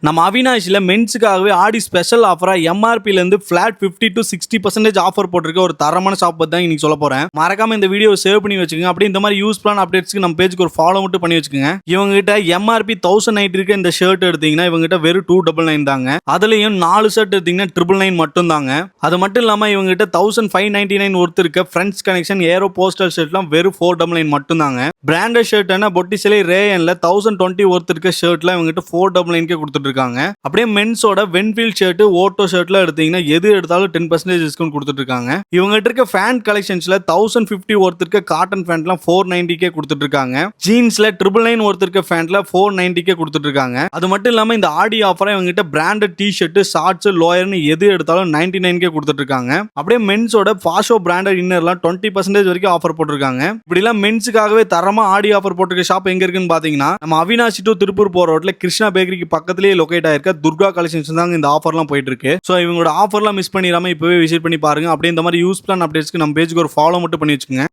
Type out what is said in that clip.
நம்ம அவினாஷில மென்ஸுக்காகவே ஆடி ஸ்பெஷல் ஆஃபரா எம்ஆர்பில இருந்து flat 50 to 60% offer போட்டிருக்க ஒரு தரமான ஷாப் பத்தி தான் இன்னைக்கு சொல்ல போறேன். மறக்காம இந்த வீடியோ சேவ் பண்ணி வச்சுக்கோங்க. அப்படியே இந்த மாதிரி யூஸ்ஃபுல்லான அப்டேட்ஸ்க்கு நம்ம பேஜுக்கு ஒரு ஃபாலோ மட்டும் பண்ணி வச்சுக்கோங்க. இவங்க கிட்ட எம்ஆர்பி 1090 இருக்க இந்த ஷர்ட் எடுத்தீங்கன்னா இவங்க கிட்ட வெறும் 299 தாங்க. அதுலயும் 4 ஷர்ட் எடுத்தீங்கன்னா 999 மட்டும் தாங்க. அது மட்டும் இல்லாம இவங்க கிட்ட 1599 ஒர்த் இருக்க ஃப்ரெண்ட்ஸ் கனெக்ஷன் ஏரோ போஸ்டல் ஷர்ட்லாம் வெறும் 499 மட்டும் தாங்க. பிராண்டட் ஷர்ட் பொட்டிசிலை ரேயன்ல 1020 ஒர்த் இருக்க ஷர்ட்லாம் இவங்க கிட்ட 499 கொடுத்துட்டு இருக்காங்க. அப்படியே மென்ஸோட வென்ஃபீல்ட் ஷர்ட் ஓட்டோ ஷர்ட்ல எடுத்தீங்கன்னா எது எடுத்தாலும் 10% டிஸ்கவுண்ட் கொடுத்துட்டு இருக்காங்க. இவங்க கிட்ட இருக்க ஃபேன் கலெக்ஷன்ஸ்ல 1050 ஒர்த் இருக்க காட்டன் ஃபேண்ட்லாம் 490 கொடுத்துட்டு இருக்காங்க. ஜீன்ஸ்ல 999 ஒர்த் இருக்க ஃபேண்ட்ல 490 கொடுத்துட்டு இருக்காங்க. அது மட்டும் இல்லாம இந்த ஆடி ஆஃபரா இவங்க கிட்ட பிராண்டட் டி ஷர்ட் ஷார்ட்ஸ் லோயர்னு எது எடுத்தாலும் 99 கொடுத்துட்டு இருக்காங்க. அப்படியே மென்ஸோட பாஷோ பிராண்டட் இன்னர்லாம் 20% வரைக்கும் ஆஃபர் போட்டிருக்காங்க. இப்படி எல்லாம் மென்ஸுக்காகவே தரமா ஆடி ஆஃபர் போட்டிருக்க ஷாப் எங்க இருக்குன்னு பாத்தீங்கன்னா நம்ம அவினாஷி டு திருப்பூர் போற ரோட்ல கிருஷ்ணா பேக்கரிக்கு பக்கத்திலேயே லொகேட் ஆயிருக்க துர்கா கலெக்ஷன்ஸ் தாங்க இந்த ஆஃபர்லாம் போயிட்டு இருக்கு. ஸோ இவங்களோட ஆஃபர்லாம் மிஸ் பண்ணிடாம இப்பவே விசிட் பண்ணி பாருங்க. அப்படியே இந்த மாதிரி யூஸ்ஃபுல்லான அப்டேட்ஸ்க்கு நம்ம பேஜுக்கு ஒரு ஃபாலோ மட்டும் பண்ணி வச்சுக்கோங்க.